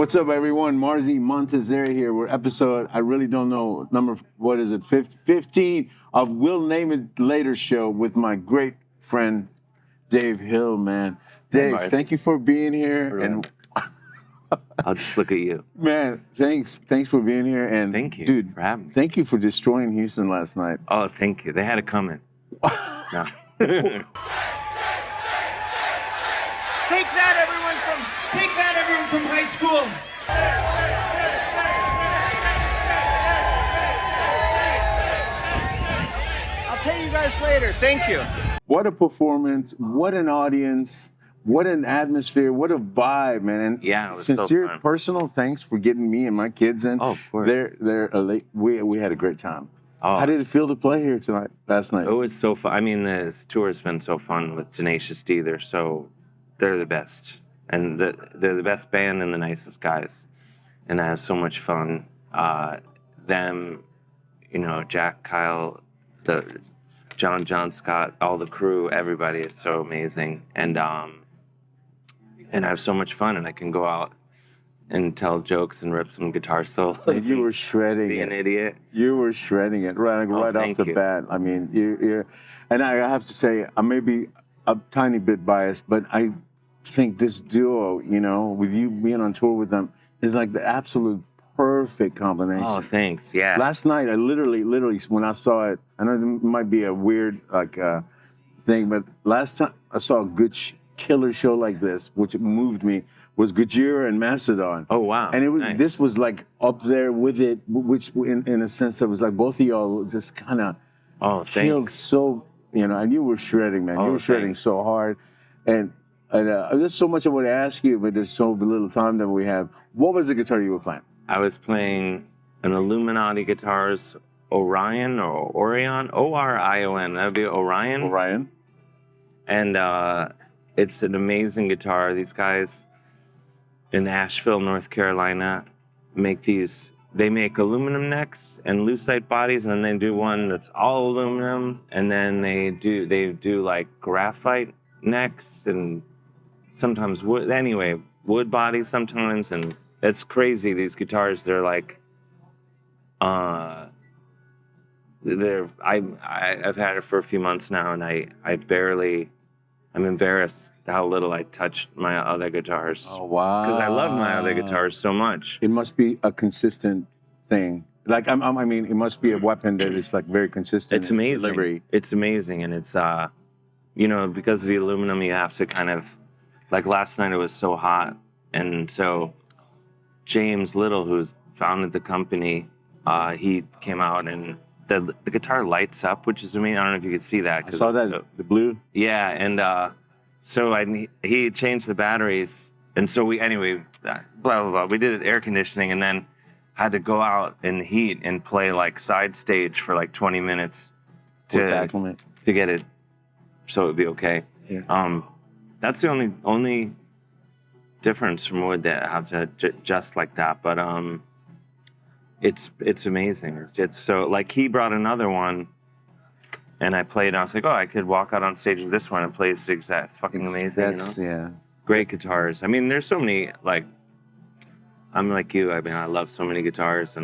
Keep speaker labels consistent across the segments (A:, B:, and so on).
A: What's up, everyone? Marzi, Montazeri here. We're episode, I really don't know, what is it, 15 of We'll Name It Later show with my great friend, Dave Hill, man. Dave, thank you for being here. And
B: I'll just look at you.
A: Man, thanks for being here. And
B: thank you,
A: dude,
B: for having me.
A: Thank you for destroying Houston last night.
B: Oh, thank you. They had it coming. No.
C: Take that, everyone from high school. I'll pay you guys later. Thank you.
A: What a performance! What an audience! What an atmosphere! What a vibe, man! And
B: yeah, it was
A: sincere,
B: so fun.
A: Personal thanks for getting me and my kids in.
B: Oh, of course.
A: We had a great time.
B: Oh.
A: How did it feel to play here last night?
B: It was so fun. I mean, this tour's been so fun with Tenacious D. They're the best. And they're the best band and the nicest guys. And I have so much fun. Them, Jack, Kyle, John Scott, all the crew, everybody is so amazing. And I have so much fun, and I can go out and tell jokes and rip some guitar solos.
A: And you were shredding
B: be
A: it.
B: an idiot.
A: You were shredding it right off the bat. I mean, you're, and I have to say, I may be a tiny bit biased, but I think this duo, with you being on tour with them, is like the absolute perfect combination.
B: Oh, thanks. Yeah.
A: Last night, I literally, when I saw it, I know it might be a weird thing, but last time I saw a good killer show like this, which moved me, was Gojira and Mastodon.
B: Oh, wow.
A: And it was
B: nice.
A: This was like up there with it, which in a sense, it was like both of y'all just kind of killed so, and you were shredding, man. You were shredding so hard. And there's so much I want to ask you, but there's so little time that we have. What was the guitar you were playing?
B: I was playing an Illuminati Guitars Orion. O-R-I-O-N. That would be Orion.
A: Orion.
B: And it's an amazing guitar. These guys in Asheville, North Carolina, they make aluminum necks and lucite bodies, and then they do one that's all aluminum, and then they do like graphite necks and sometimes wood bodies sometimes, and it's crazy. These guitars, they're like, I've had it for a few months now, and I'm embarrassed how little I touched my other guitars.
A: Oh, wow.
B: Because I love my other guitars so much.
A: It must be a consistent thing. Like, it must be a weapon that is like very consistent.
B: It's amazing. Delivery. It's amazing, and it's, because of the aluminum, you have to kind of, like last night it was so hot, and so James Little, who's founded the company, he came out, and the guitar lights up, which is amazing. I don't know if you could see that.
A: I saw that, the blue.
B: Yeah, and so he changed the batteries, and so blah, blah, blah. We did air conditioning, and then had to go out in the heat and play like side stage for like 20 minutes to get it so it would be okay.
A: Yeah.
B: That's the only difference from wood that I have to adjust like that, but it's amazing. It's so, like, he brought another one, and I played, and I was like, I could walk out on stage with this one and play zigzag. It's fucking amazing,
A: Yeah.
B: Great guitars. I mean, there's so many, like, I'm like you. I mean, I love so many guitars,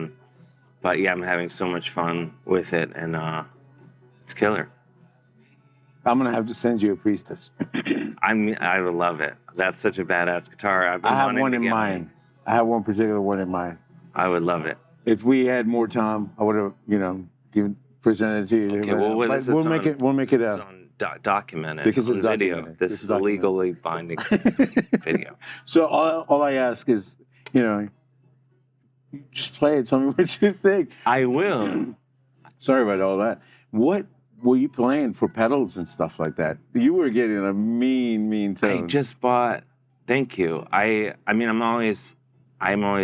B: but yeah, I'm having so much fun with it, and it's killer.
A: I'm gonna have to send you a Priestess.
B: I would love it. That's such a badass guitar.
A: I have one in mind. I have one particular one in mind.
B: I would love it.
A: If we had more time, I would have, presented it to you.
B: Okay, well,
A: we'll make it
B: up. Documented.
A: Because it's
B: video.
A: Documented.
B: This is a legally binding video.
A: So all I ask is, just play it. Tell me what you think.
B: I will.
A: Sorry about all that. What were you playing for pedals and stuff like that? You were getting a mean tone.
B: I just bought. Thank you. I'm always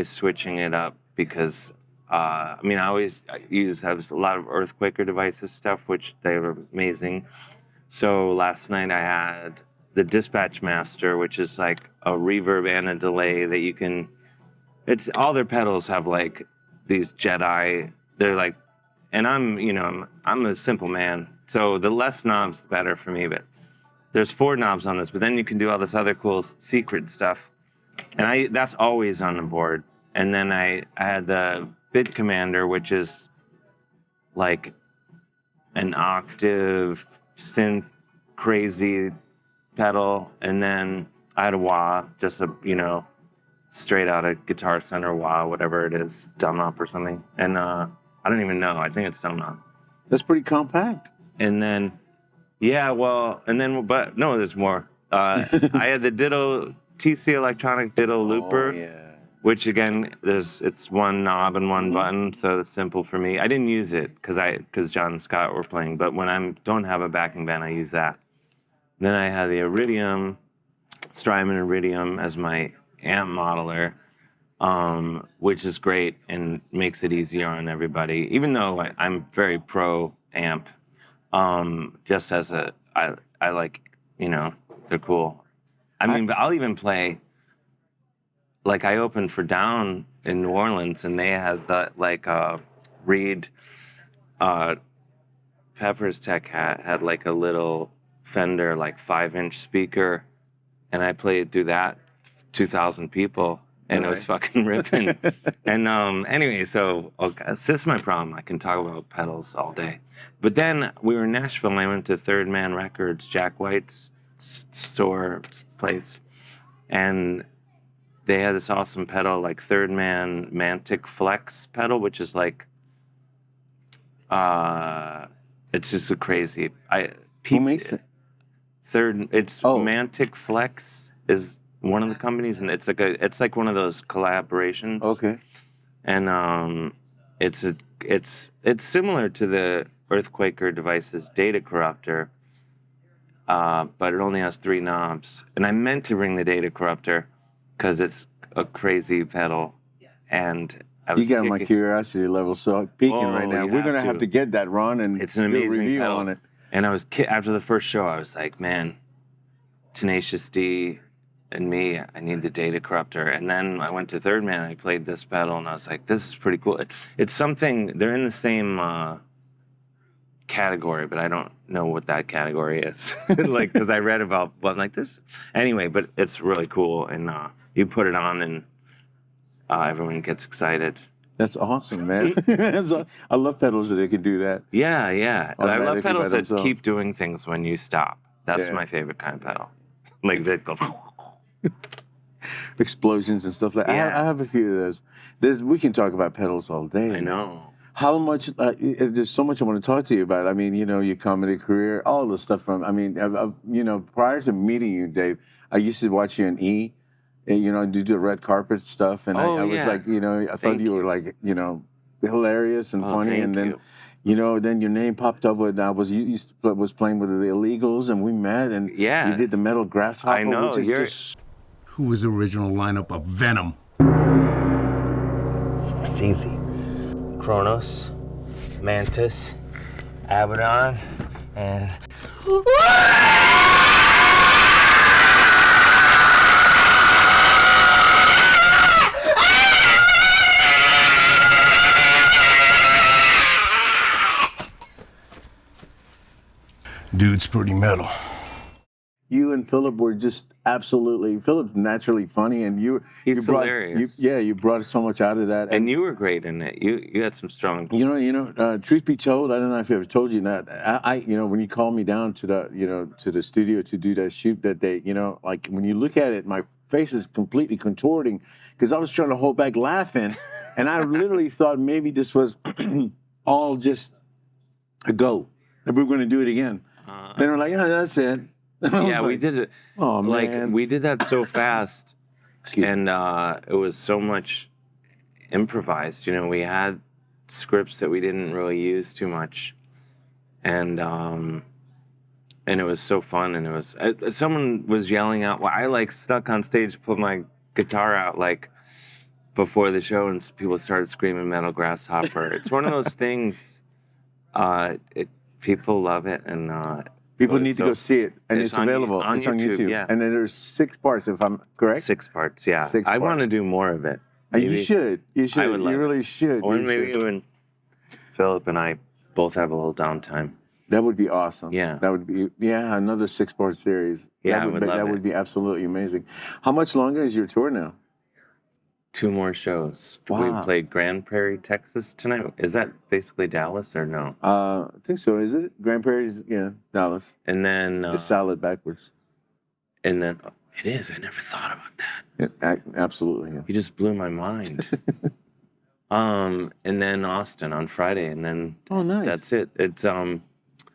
B: switching it up because I always have a lot of Earthquaker Devices stuff, which they were amazing. So last night I had the Dispatch Master, which is like a reverb and a delay that you can. It's all their pedals have like these Jedi. They're like, and I'm a simple man, so the less knobs the better for me. But there's 4 knobs on this, but then you can do all this other cool secret stuff. And that's always on the board. And then I had the Bit Commander, which is like an octave synth crazy pedal, and then I had a wah, just a straight out of Guitar Center wah, whatever it is, Dunlop or something. And I don't even know. I think it's Dunlop.
A: That's pretty compact.
B: And then but no, there's more. I had the Ditto TC Electronic Ditto Looper.
A: Oh, yeah.
B: Which again, it's one knob and one button, so it's simple for me. I didn't use it because John and Scott were playing, but when I don't have a backing band, I use that. Then I had the Iridium, Strymon Iridium as my amp modeler, which is great and makes it easier on everybody. Even though I'm very pro amp, just as I like, they're cool. I mean, but I'll even play. Like I opened for Down in New Orleans, and they had that Reed Pepper's Tech hat had like a little Fender 5-inch speaker, and I played through that 2,000 people, and it was fucking ripping. And anyway, so this is my problem. I can talk about pedals all day. But then we were in Nashville, and I went to Third Man Records, Jack White's store place, and they had this awesome pedal, like Third Man Mantic Flex pedal, which is like, it's just a crazy.
A: Who makes it?
B: Mantic Flex is one of the companies, and it's like one of those collaborations.
A: Okay.
B: And it's similar to the Earthquaker Devices Data Corruptor, but it only has 3 knobs. And I meant to bring the Data Corruptor, because it's a crazy pedal, and
A: you got my curiosity level so peaking right now. We're gonna have to get that, Ron, and
B: it's an amazing
A: review
B: pedal.
A: on it.
B: And I was after the first show, I was like, man, Tenacious D and me, I need the Data Corruptor. And then I went to Third Man, and I played this pedal, and I was like, this is pretty cool. It's something, they're in the same category, but I don't know what that category is. Because I read about one like this. Anyway, but it's really cool, and you put it on, and everyone gets excited.
A: That's awesome, man. I love pedals that they can do that.
B: Yeah. I love pedals that keep doing things when you stop. That's my favorite kind of pedal. Like that go
A: explosions and stuff like that. I have a few of those. We can talk about pedals all day.
B: I know.
A: How much, there's so much I want to talk to you about. I mean, your comedy career, all the stuff prior to meeting you, Dave, I used to watch you in E! Do the red carpet stuff. And I was like, I thought you were like, hilarious and funny. And then, then your name popped up when was playing with the Illegals, and we met, and you did the Metal Grasshopper.
B: I know.
A: Which is just...
D: Who was the original lineup of Venom?
E: It's easy. Kronos, Mantis, Abaddon, and...
D: Dude's pretty metal.
A: You and Philip were just absolutely... Philip's naturally funny, and
B: he's hilarious.
A: You brought so much out of that.
B: And you were great in it. You had some strong...
A: truth be told, I don't know if I ever told you that. When you called me down to the studio to do that shoot that day, like when you look at it, my face is completely contorting because I was trying to hold back laughing, and I literally thought maybe this was all just a go, that we were going to do it again. Then we're like, yeah, that's it.
B: Yeah, we did it.
A: Oh, man.
B: We did that so fast. And it was so much improvised. We had scripts that we didn't really use too much. And it was so fun. And it was... someone was yelling out... Well, I, stuck on stage, put my guitar out, before the show, and people started screaming Metal Grasshopper. It's one of those things... people love it, and...
A: people need to go see it, and it's available. It's on YouTube.
B: Yeah.
A: And then there's 6 parts, if I'm correct.
B: 6 parts, yeah.
A: 6
B: I
A: parts.
B: want to do more of it.
A: And you should. You should. You really should.
B: Or maybe you and Philip and I both have a little downtime.
A: That would be awesome.
B: Yeah.
A: That would be another 6-part series.
B: Yeah, I would love it.
A: That would be absolutely amazing. How much longer is your tour now?
B: 2 more shows.
A: Wow.
B: We played Grand Prairie, Texas tonight. Is that basically Dallas or no?
A: I think so. Is it Grand Prairie's? Yeah, Dallas.
B: And then
A: It's salad backwards.
B: and then it is. I never thought about that.
A: Absolutely. Yeah.
B: You just blew my mind. And then Austin on Friday, and then
A: Oh, nice.
B: that's it. It's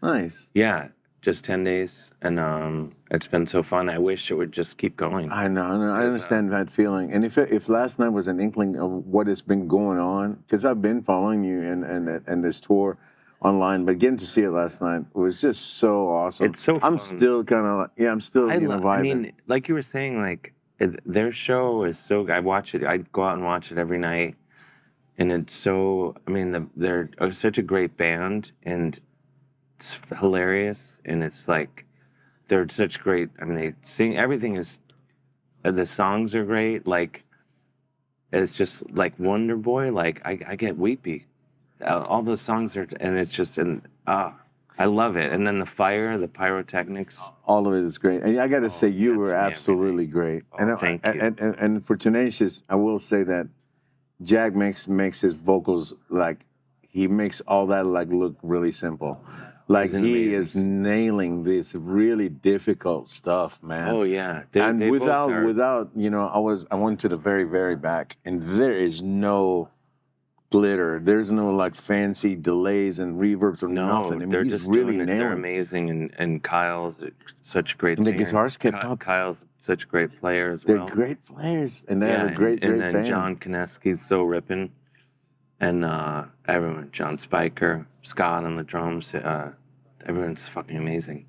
A: Nice.
B: yeah, just 10 days, and it's been so fun. I wish it would just keep going.
A: I know. I understand that feeling. And if last night was an inkling of what has been going on, because I've been following you and this tour online, but getting to see it last night was just so awesome.
B: It's so
A: I'm
B: fun.
A: still kind of I'm still vibing.
B: I mean, like you were saying, like their show is so. I watch it. I go out and watch it every night, and it's so. I mean, they're such a great band, and it's hilarious, and it's like they're such great. I mean, they sing. Everything is. The songs are great. Like it's just like Wonder Boy. Like I get weepy. All the songs are, and it's just I love it. And then the fire, the pyrotechnics.
A: All of it is great. And I got to say, you
B: that's
A: were
B: me,
A: absolutely great. And
B: thank you.
A: And for Tenacious, I will say that Jack makes his vocals like he makes all that like look really simple. Like
B: Isn't
A: he
B: amazing.
A: is nailing this really difficult stuff, man.
B: Oh yeah,
A: And
B: they both are.
A: without I went to the very, very back, and there is no glitter. There's no like fancy delays and reverbs or
B: No,
A: nothing. I mean,
B: they're
A: he's
B: just
A: really
B: doing it. They're
A: nailing.
B: amazing, and Kyle's such a great
A: And the
B: singer.
A: guitars kept up.
B: Kyle's such a great player as
A: They're
B: well.
A: great players, and they
B: Yeah,
A: have a great
B: and then
A: band.
B: John Kineski's so ripping, and everyone, John Spiker, Scott on the drums, everyone's fucking amazing.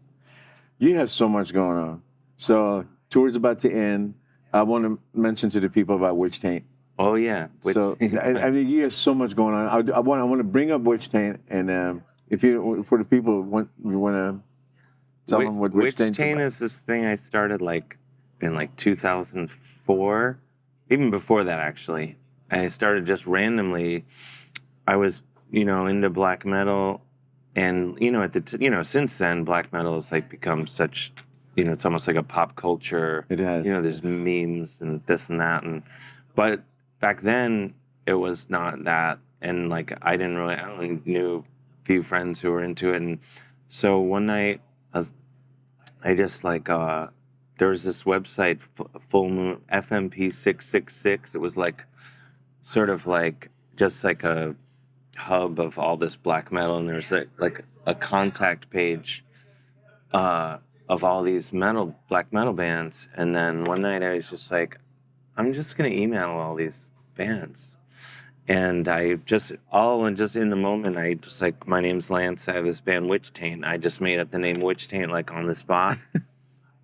A: You have so much going on. So tour's about to end. I want to mention to the people about Witch Taint.
B: Oh yeah.
A: So I mean, you have so much going on. I want to bring up Witch Taint, and if you for the people you want to tell them what Witch Taint's
B: Taint
A: about.
B: is this thing I started like in like 2004, even before that actually. I started just randomly. I was into black metal, and since then black metal has like become such it's almost like a pop culture.
A: It has.
B: There's memes and this and that, but back then it was not that, and like I only knew a few friends who were into it, and so one night I just like there was this website, Full Moon FMP 666. It was like sort of like just like a hub of all this black metal, and there's like a contact page of all these black metal bands. And then one night I was just like, I'm just gonna email all these bands, and I just in the moment I just like, my name's Lance, I have this band Witch Taint. I just made up the name Witch Taint like on the spot.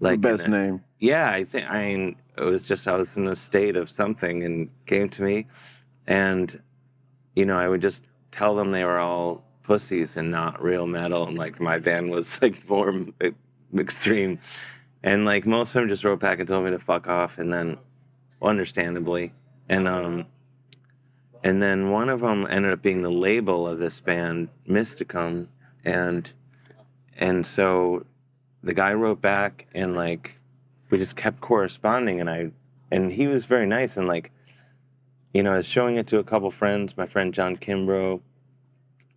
B: Like
A: the best name.
B: Yeah, it was just I was in a state of something and came to me, and I would just tell them they were all pussies and not real metal, and like my band was like more extreme, and like most of them just wrote back and told me to fuck off, and then understandably, and then one of them ended up being the label of this band Mysticum, and so the guy wrote back, and like we just kept corresponding, and he was very nice, and like I was showing it to a couple friends, my friend John Kimbrough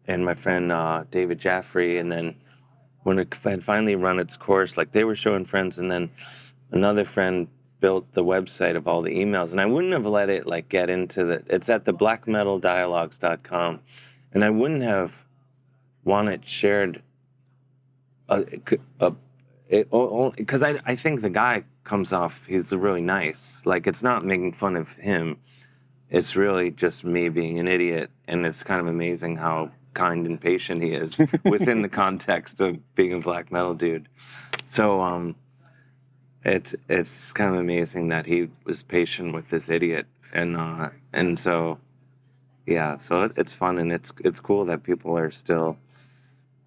B: and my friend David Jaffrey, and then when it had finally run its course, like they were showing friends, and then another friend built the website of all the emails, and I wouldn't have let it like get into it's at the blackmetaldialogues.com, and I wouldn't have wanted shared because I think the guy comes off, he's really nice. Like it's not making fun of him. It's really just me being an idiot, and it's kind of amazing how kind and patient he is within the context of being a black metal dude. So it's kind of amazing that he was patient with this idiot, and so yeah, so it's fun, and it's cool that people are still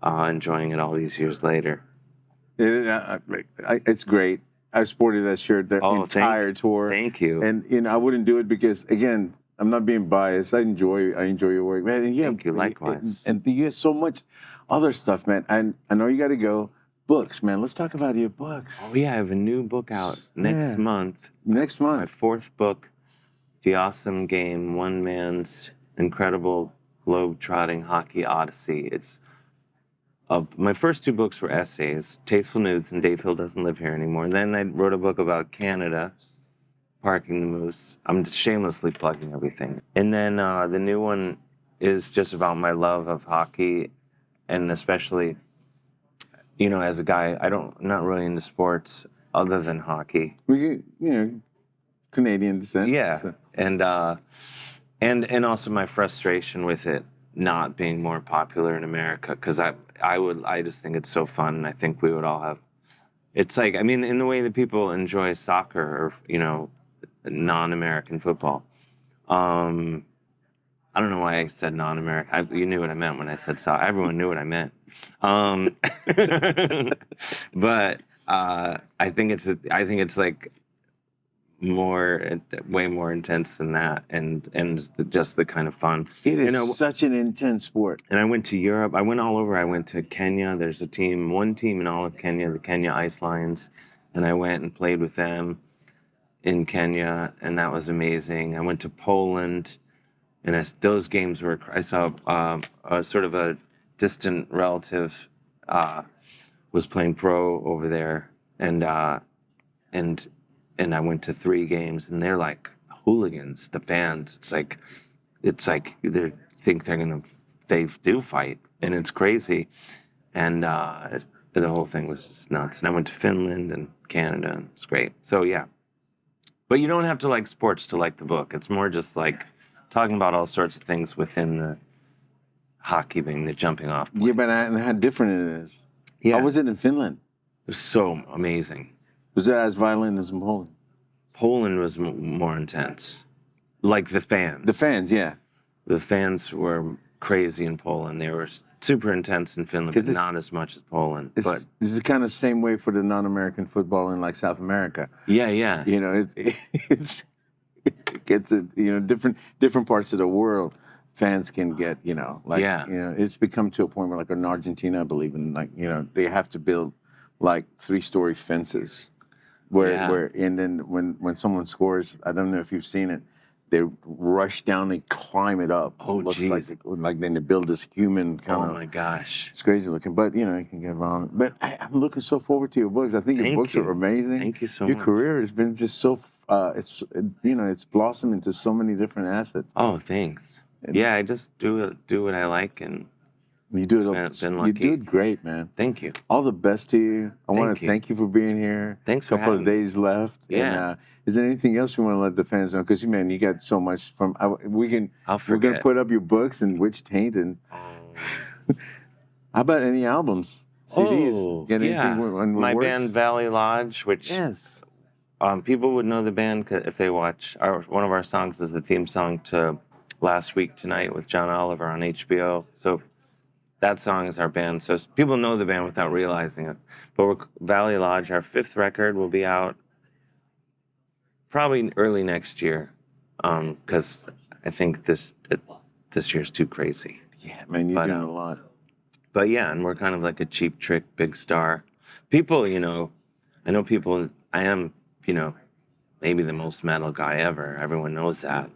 B: enjoying it all these years later.
A: It's great. I supported that shirt the entire tour.
B: Thank you.
A: And I wouldn't do it because, again, I'm not being biased. I enjoy your work, man. And
B: Thank you, likewise.
A: And you get so much other stuff, man. And I know you got to go. Books, man. Let's talk about your books.
B: Oh yeah, I have a new book out next month.
A: Next month.
B: My 4th book, The Awesome Game, One Man's Incredible Globe-Trotting Hockey Odyssey. It's my first 2 books were essays, Tasteful Nudes and Dave Hill Doesn't Live Here Anymore. And then I wrote a book about Canada, Parking the Moose. I'm just shamelessly plugging everything. And then the new one is just about my love of hockey, and especially, you know, as a guy, I'm not really into sports other than hockey.
A: You know, Canadian descent.
B: Yeah,
A: so.
B: and also my frustration with it not being more popular in America, because I just think it's so fun, and I think we would all have. It's like, I mean, in the way that people enjoy soccer or, you know, non-American football. I don't know why I said non-American. You knew what I meant when I said soccer. Everyone knew what I meant. But I think it's like way more intense than that, and just the kind of fun.
A: It is such an intense sport.
B: And I went to Europe. I went all over. I went to Kenya. There's one team in all of Kenya, the Kenya Ice Lions, and I went and played with them in Kenya, and that was amazing. I went to Poland, and those games were. I saw a sort of a distant relative was playing pro over there, and I went to 3 games, and they're like hooligans. The fans, it's like they think they do fight, and it's crazy, and the whole thing was just nuts. And I went to Finland and Canada, and it's great. So yeah, but you don't have to like sports to like the book. It's more just like talking about all sorts of things within the hockey being the jumping off point.
A: Yeah, but and how different it is.
B: Yeah.
A: How was it in Finland?
B: It was so amazing.
A: Was it as violent as in Poland?
B: Poland was more intense. Like the fans.
A: The fans, yeah.
B: The fans were crazy in Poland. They were super intense in Finland, but not as much as Poland. But
A: this is kind of the same way for the non-American football in like South America.
B: Yeah, yeah.
A: You know, it gets different parts of the world. Fans can get, you know, like, you know, it's become to a point where, like in Argentina, I believe, in like, you know, they have to build like 3-story fences where and then when someone scores, I don't know if you've seen it, they rush down, they climb it up.
B: Oh,
A: looks
B: geez.
A: like then they build this human kind of.
B: Oh my gosh.
A: It's crazy looking, but you know, you can get wrong. But I'm looking so forward to your books. I think your books are amazing.
B: Thank you so
A: much. Your
B: much.
A: career has been just so, it's blossomed into so many different assets.
B: Oh, thanks. Yeah, I just do what I like, and
A: you do it great, man.
B: Thank you.
A: All the best to you. I want to thank you for being here.
B: Thanks for
A: having me. A couple of days left.
B: Yeah.
A: And, is there anything else you want to let the fans know? Because, man, you got so much from. We're going to put up your books and Witch Taint. And how about any albums, CDs?
B: Oh,
A: get anything
B: my band Valley Lodge, which people would know the band if they watch. One of our songs is the theme song to Last Week Tonight with John Oliver on HBO. So that song is our band. So people know the band without realizing it. But Valley Lodge, our 5th record, will be out probably early next year, because I think this year's too crazy.
A: Yeah, man, you're doing a lot.
B: But yeah, and we're kind of like a Cheap Trick, Big Star. People, you know, I know people. I am, you know, maybe the most metal guy ever. Everyone knows that.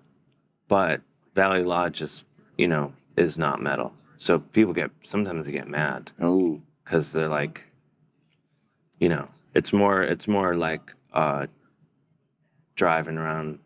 B: But Valley Lodge is not metal. So people sometimes they get mad.
A: Oh.
B: Because they're like, you know, it's more like driving around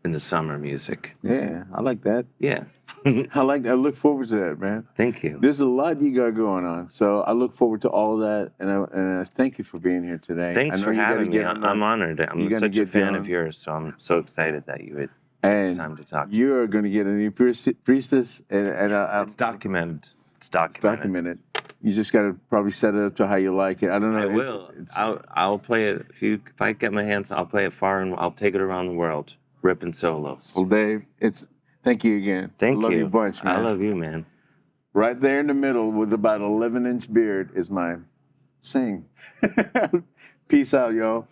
B: in the summer music.
A: Yeah, I like that.
B: Yeah.
A: I look forward to that, man.
B: Thank you.
A: There's a lot you got going on. So I look forward to all that, and I thank you for being here today.
B: Thanks for having me. I'm honored. I'm such a fan of yours, so I'm so excited that you would take time to talk.
A: You're going to get a new priestess, and
B: it's documented. It's
A: documented. You just got to probably set it up to how you like it. I don't know.
B: I will. I'll play it if I get my hands. I'll play it far, and I'll take it around the world, ripping solos.
A: Well, Dave, thank you again.
B: Thank you.
A: I love you a bunch, man.
B: I love you, man.
A: Right there in the middle with about 11-inch beard is my sing. Peace out, y'all.